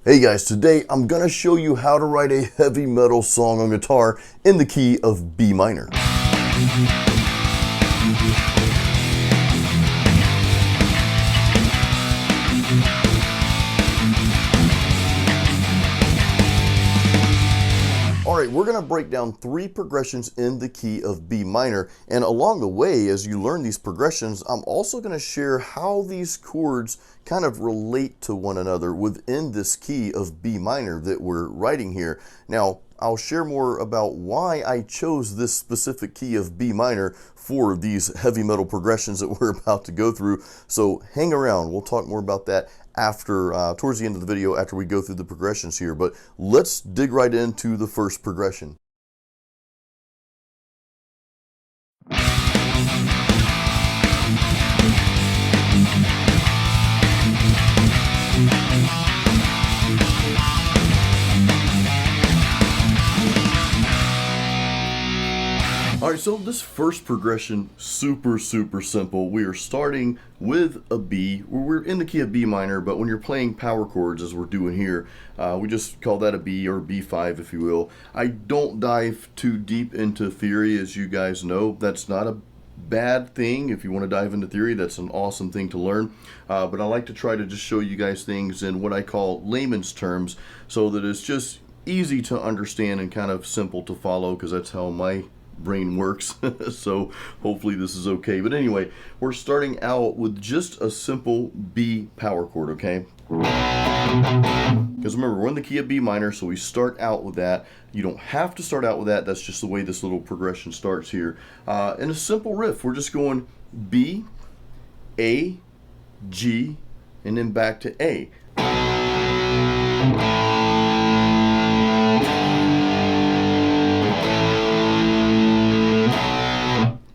Hey guys, today I'm gonna show you how to write a heavy metal song on guitar in the key of B minor. Alright, we're going to break down 3 progressions in the key of B minor, and along the way as you learn these progressions, I'm also going to share how these chords kind of relate to one another within this key of B minor that we're writing here. Now, I'll share more about why I chose this specific key of B minor for these heavy metal progressions that we're about to go through, so hang around. We'll talk more about that after towards the end of the video after we go through the progressions here, but let's dig right into the first progression. Alright, so this first progression, super simple. We are starting with a B. We're in the key of B minor, but when you're playing power chords as we're doing here, we just call that a B or B5 if you will. I don't dive too deep into theory, as you guys know. That's not a bad thing. If you want to dive into theory, that's an awesome thing to learn, but I like to try to just show you guys things in what I call layman's terms so that it's just easy to understand and kind of simple to follow, because that's how my brain works. So hopefully this is okay. But anyway, we're starting out with just a simple B power chord, okay? Because remember, we're in the key of B minor, so we start out with that. You don't have to start out with that. That's just the way this little progression starts here. In a simple riff, we're just going B, A, G, and then back to A.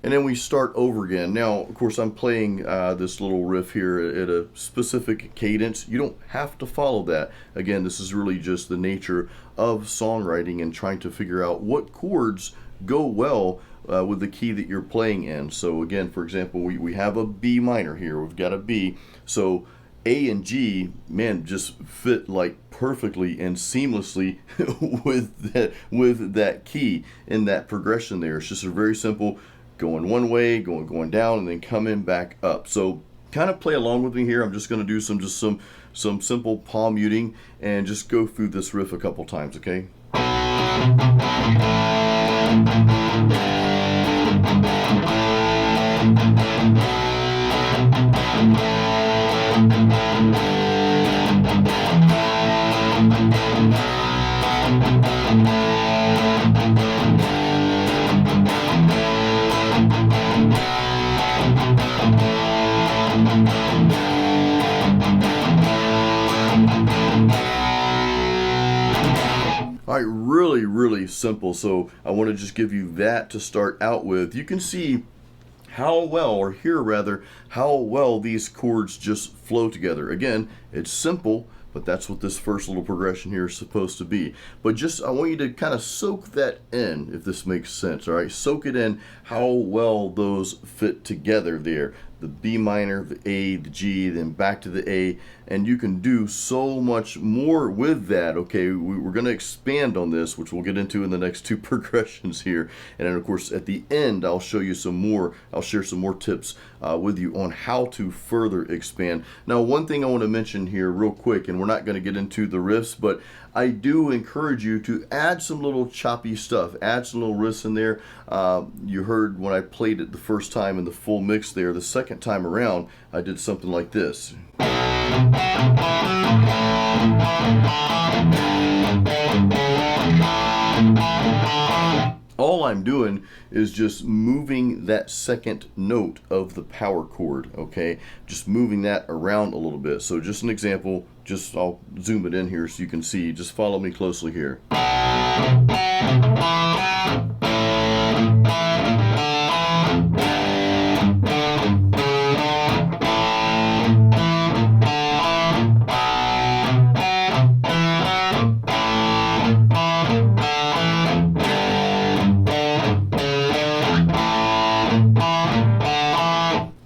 And then we start over again. Now, of course, I'm playing this little riff here at a specific cadence. You don't have to follow that. Again, this is really just the nature of songwriting and trying to figure out what chords go well with the key that you're playing in. So again, for example, we have a B minor here. We've got a B. So A and G, man, just fit like perfectly and seamlessly with that key in that progression there. It's just a very simple going one way, going down, and then coming back up. So kind of play along with me here. I'm just going to do some simple palm muting and just go through this riff a couple times, okay? All right, really simple. So I want to just give you that to start out with. You can see how well, or hear rather, how well these chords just flow together. Again, it's simple, but that's what this first little progression here is supposed to be. But just, I want you to kind of soak that in, if this makes sense, all right? Soak it in how well those fit together there. The B minor, the A, the G, then back to the A, and you can do so much more with that, okay? We're going to expand on this, which we'll get into in the next 2 progressions here. And then, of course, at the end, I'll show you some more, I'll share some more tips with you on how to further expand. Now, one thing I want to mention here real quick, and we're not going to get into the riffs, but I do encourage you to add some little choppy stuff, add some little riffs in there. You heard when I played it the first time in the full mix there. The second time around, I did something like this. All I'm doing is just moving that second note of the power chord, okay? Just moving that around a little bit. So just an example, just I'll zoom it in here so you can see. Just follow me closely here.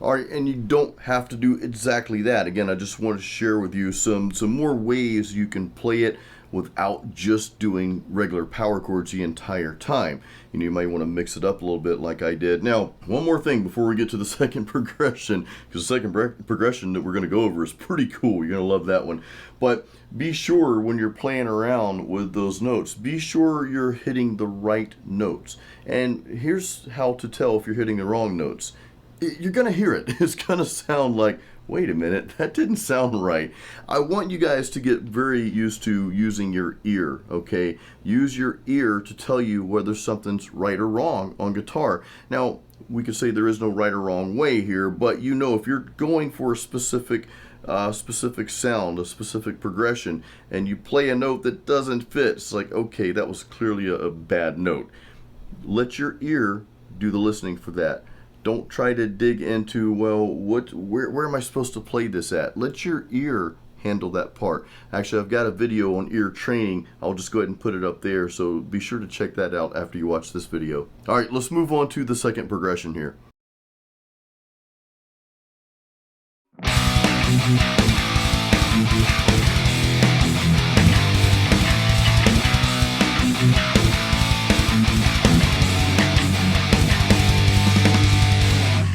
All right, and you don't have to do exactly that. Again, I just want to share with you some more ways you can play it without just doing regular power chords the entire time. You might want to mix it up a little bit like I did. Now, one more thing before we get to the second progression, because the second progression that we're going to go over is pretty cool. You're going to love that one. But be sure when you're playing around with those notes, be sure you're hitting the right notes. And here's how to tell if you're hitting the wrong notes. You're going to hear it. It's going to sound like, wait a minute, that didn't sound right. I want you guys to get very used to using your ear, okay? Use your ear to tell you whether something's right or wrong on guitar. Now, we could say there is no right or wrong way here, but if you're going for a specific sound, a specific progression, and you play a note that doesn't fit, it's like, okay, that was clearly a bad note. Let your ear do the listening for that. Don't try to dig into, well, where am I supposed to play this at? Let your ear handle that part. Actually, I've got a video on ear training. I'll just go ahead and put it up there, so be sure to check that out after you watch this video. All right, let's move on to the second progression here.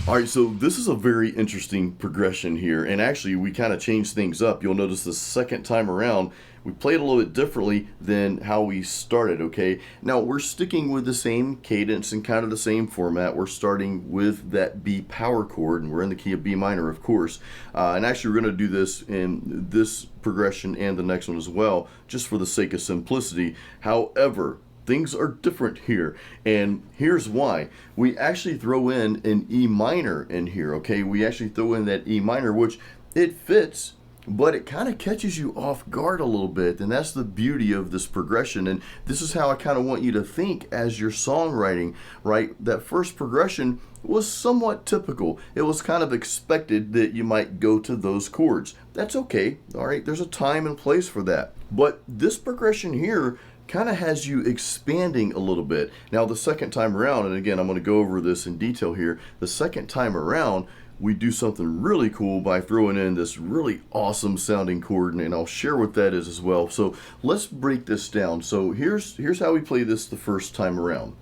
Alright, so this is a very interesting progression here, and actually we kind of changed things up. You'll notice the second time around, we played a little bit differently than how we started, okay? Now, we're sticking with the same cadence and kind of the same format. We're starting with that B power chord, and we're in the key of B minor, of course. And actually, we're going to do this in this progression and the next one as well, just for the sake of simplicity. However, things are different here, and here's why. We actually throw in an E minor in here, okay? We actually throw in that E minor, which it fits, but it kind of catches you off guard a little bit, and that's the beauty of this progression. And this is how I kind of want you to think as you're songwriting, right? That first progression was somewhat typical. It was kind of expected that you might go to those chords. That's okay, all right? There's a time and place for that. But this progression here kind of has you expanding a little bit. Now, the second time around, and again, I'm going to go over this in detail here, the second time around, we do something really cool by throwing in this really awesome sounding chord, and I'll share what that is as well. So let's break this down. So here's how we play this the first time around.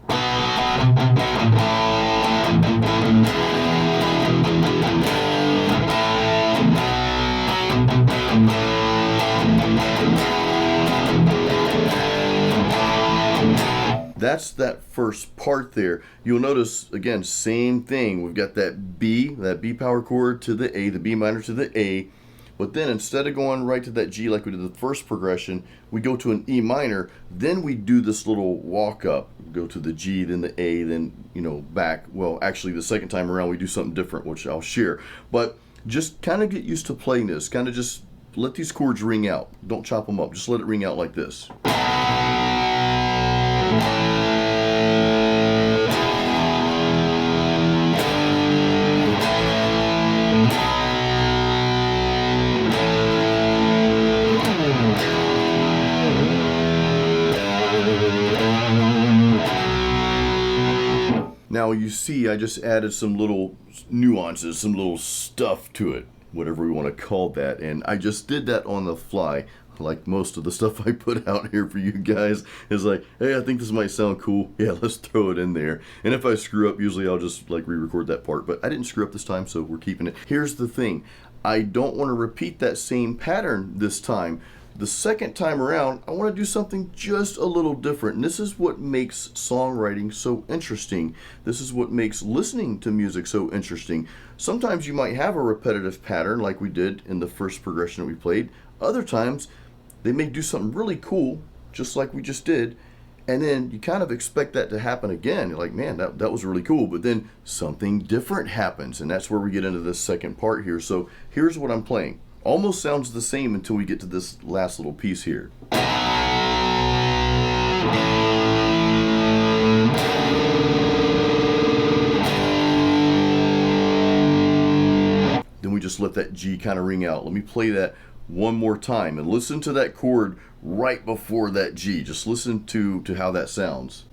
That's that first part there. You'll notice, again, same thing. We've got that B power chord to the A, the B minor to the A. But then instead of going right to that G like we did the first progression, we go to an E minor. Then we do this little walk up. Go to the G, then the A, then, back. Well, actually, the second time around, we do something different, which I'll share. But just kind of get used to playing this. Kind of just let these chords ring out. Don't chop them up. Just let it ring out like this. Now you see I just added some little nuances, some little stuff to it, whatever we want to call that, and I just did that on the fly. Like most of the stuff I put out here for you guys is like, hey, I think this might sound cool. Yeah, let's throw it in there. And if I screw up, usually I'll just like re-record that part, but I didn't screw up this time, so we're keeping it. Here's the thing. I don't want to repeat that same pattern this time. The second time around, I want to do something just a little different. And this is what makes songwriting so interesting. This is what makes listening to music so interesting. Sometimes you might have a repetitive pattern like we did in the first progression that we played. Other times, they may do something really cool, just like we just did, and then you kind of expect that to happen again. You're like, man, that was really cool, but then something different happens, and that's where we get into this second part here. So here's what I'm playing. Almost sounds the same until we get to this last little piece here. Then we just let that G kind of ring out. Let me play that one more time and listen to that chord right before that G. Just listen to how that sounds.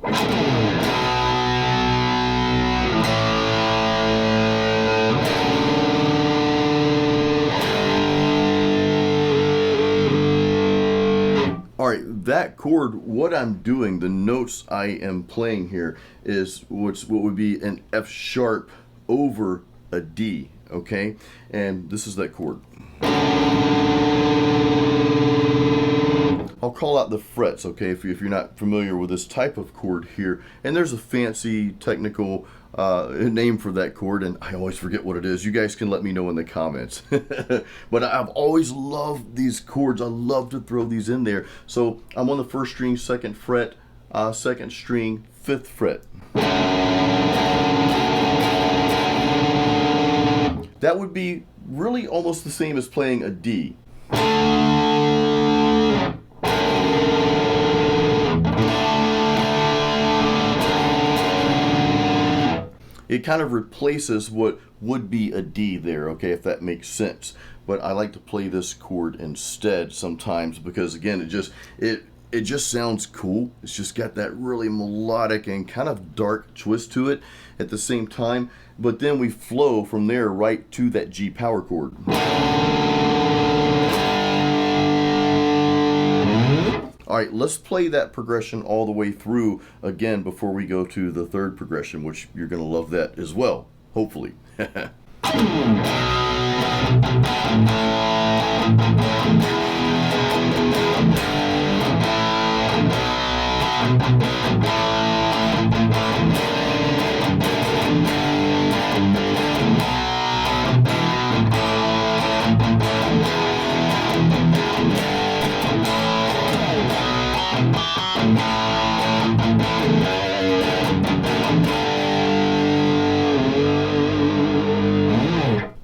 All right, that chord, what I'm doing, the notes I am playing here is what would be an F sharp over a D, okay? And this is that chord. I'll call out the frets, okay, if you're not familiar with this type of chord here. And there's a fancy technical name for that chord, and I always forget what it is. You guys can let me know in the comments. But I've always loved these chords. I love to throw these in there. So I'm on the first string, second fret, second string, fifth fret. That would be really almost the same as playing a D. It kind of replaces what would be a D there, okay, if that makes sense. But I like to play this chord instead sometimes because, again, it just sounds cool. It's just got that really melodic and kind of dark twist to it at the same time. But then we flow from there right to that G power chord. All right, let's play that progression all the way through again before we go to the third progression, which you're going to love that as well, hopefully.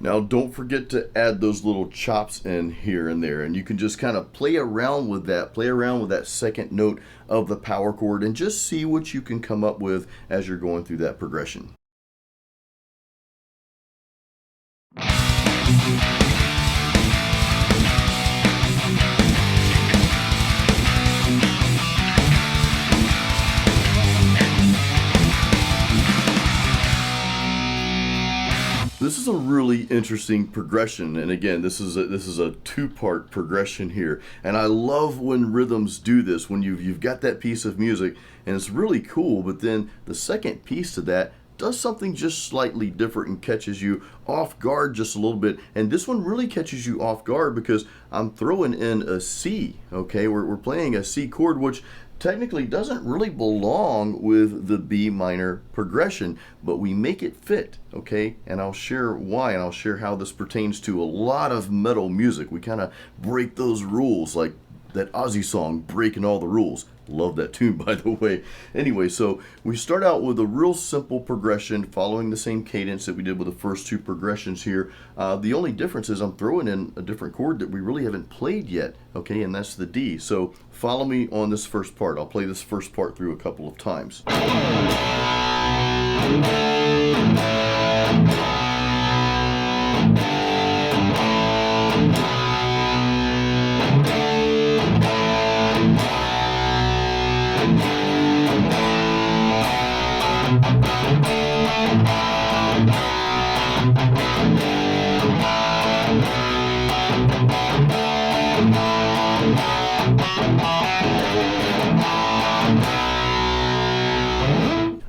Now don't forget to add those little chops in here and there, and you can just kind of play around with that second note of the power chord and just see what you can come up with as you're going through that progression. This is a really interesting progression, and again, this is a two-part progression here. And I love when rhythms do this, when you've got that piece of music and it's really cool, but then the second piece to that does something just slightly different and catches you off guard just a little bit. And this one really catches you off guard because I'm throwing in a C, okay? We're playing a C chord, which technically doesn't really belong with the B minor progression, but we make it fit, okay? And I'll share why, and I'll share how this pertains to a lot of metal music. We kind of break those rules, like that Ozzy song, Breaking All the Rules. Love that tune, by the way. Anyway, so we start out with a real simple progression following the same cadence that we did with the first two progressions here. The only difference is I'm throwing in a different chord that we really haven't played yet, okay, and that's the D. So follow me on this first part. I'll play this first part through a couple of times.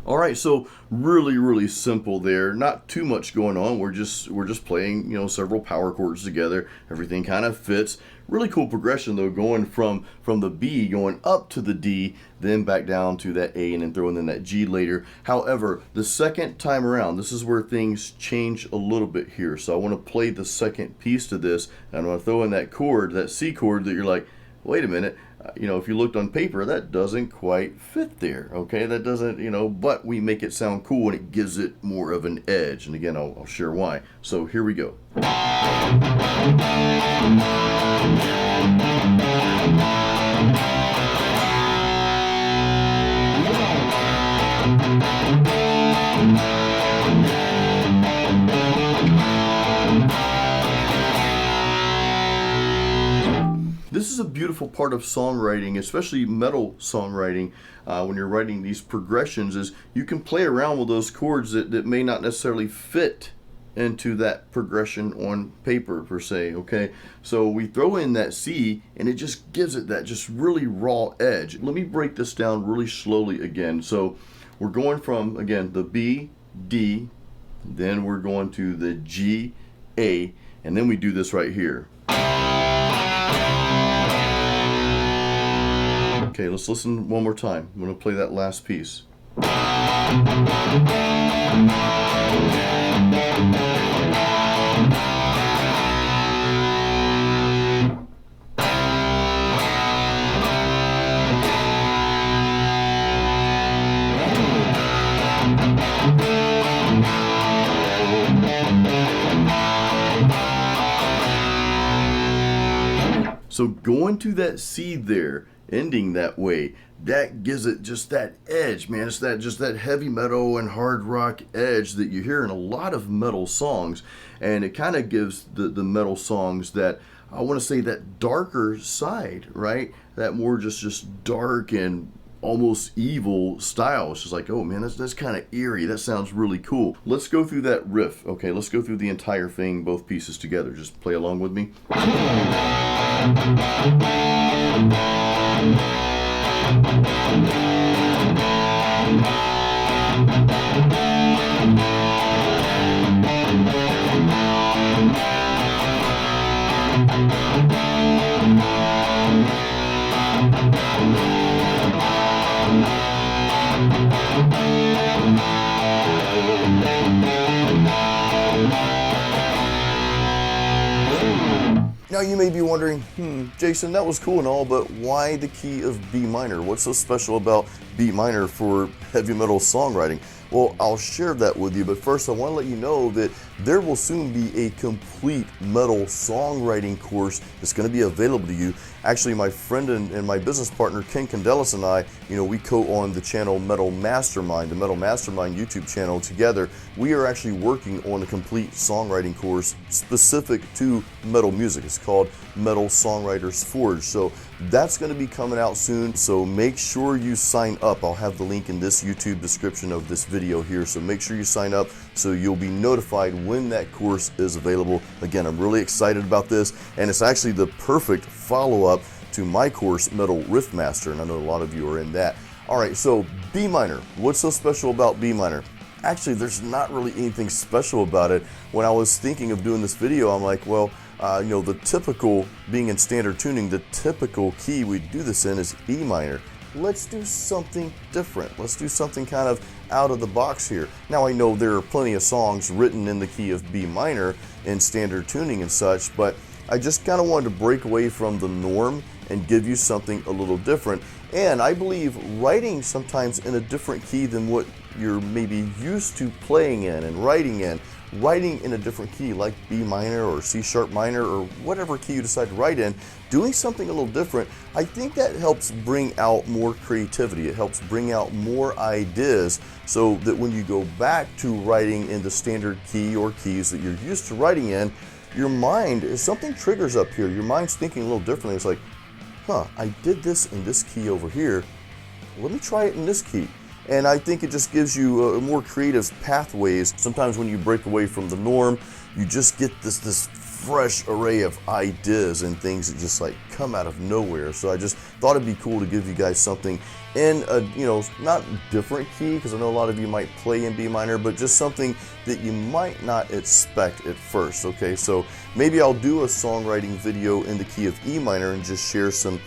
All right, so really simple there. Not too much going on. We're just playing, several power chords together. Everything kind of fits. Really cool progression though, going from the B going up to the D, then back down to that A, and then throwing in that G later. However, the second time around, this is where things change a little bit here. So I want to play the second piece to this, and I want to throw in that chord, that C chord that you're like, wait a minute. If you looked on paper, that doesn't quite fit there, okay? That doesn't, but we make it sound cool and it gives it more of an edge. And again, I'll share why. So here we go. This is a beautiful part of songwriting, especially metal songwriting, when you're writing these progressions, is you can play around with those chords that may not necessarily fit into that progression on paper per se, okay? So we throw in that C and it just gives it that just really raw edge. Let me break this down really slowly again. So we're going from, again, the B, D, then we're going to the G, A, and then we do this right here. Okay, let's listen one more time. I'm going to play that last piece. So going to that C there, ending that way, that gives it just that edge, man. It's that just that heavy metal and hard rock edge that you hear in a lot of metal songs, and it kind of gives the metal songs that, I want to say, that darker side, right? That more just dark and almost evil style. It's just like, oh man, that's kind of eerie. That sounds really cool. Let's go through that riff. Okay, let's go through the entire thing, both pieces together. Just play along with me. Now you may be wondering, Jason, that was cool and all, but why the key of B minor? What's so special about B minor for heavy metal songwriting? Well, I'll share that with you, but first I want to let you know that there will soon be a complete metal songwriting course that's going to be available to you. Actually, my friend and my business partner, Ken Candelas, and I, we co-own the channel Metal Mastermind, the Metal Mastermind YouTube channel together. We are actually working on a complete songwriting course specific to metal music. It's called Metal Songwriters Forge. So that's going to be coming out soon. So make sure you sign up. I'll have the link in this YouTube description of this video here. So make sure you sign up so you'll be notified when that course is available. Again, I'm really excited about this, and it's actually the perfect follow-up to my course, Metal Riff Master, and I know a lot of you are in that. All right, so B minor. What's so special about B minor? Actually, there's not really anything special about it. When I was thinking of doing this video, I'm like, well, the typical, being in standard tuning, the typical key we do this in is E minor. Let's do something different. Let's do something kind of out of the box here. Now, I know there are plenty of songs written in the key of B minor in standard tuning and such, but I just kind of wanted to break away from the norm and give you something a little different. And I believe writing sometimes in a different key than what you're maybe used to playing in and writing in a different key like B minor or C sharp minor or whatever key you decide to write in, doing something a little different, I think that helps bring out more creativity. It helps bring out more ideas so that when you go back to writing in the standard key or keys that you're used to writing in, your mind, if something triggers up here, your mind's thinking a little differently. It's like, I did this in this key over here. Let me try it in this key. And I think it just gives you more creative pathways. Sometimes when you break away from the norm, you just get this fresh array of ideas and things that just like come out of nowhere. So I just thought it'd be cool to give you guys something in a, not different key, because I know a lot of you might play in B minor, but just something that you might not expect at first. Okay, so maybe I'll do a songwriting video in the key of E minor and just share some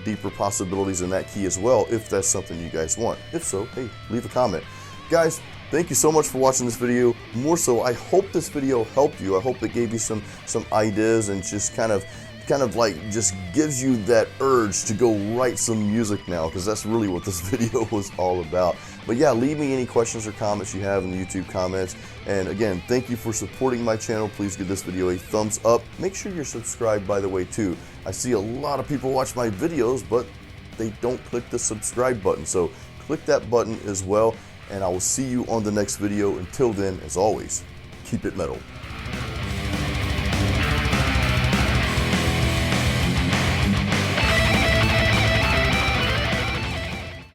deeper possibilities in that key as well, if that's something you guys want. If so, hey, leave a comment. Guys, thank you so much for watching this video. More so, I hope this video helped you. I hope it gave you some ideas and just kind of like just gives you that urge to go write some music now, because that's really what this video was all about. But yeah, leave me any questions or comments you have in the YouTube comments. And again, thank you for supporting my channel. Please give this video a thumbs up. Make sure you're subscribed, by the way, too. I see a lot of people watch my videos, but they don't click the subscribe button. So click that button as well, and I will see you on the next video. Until then, as always, keep it metal.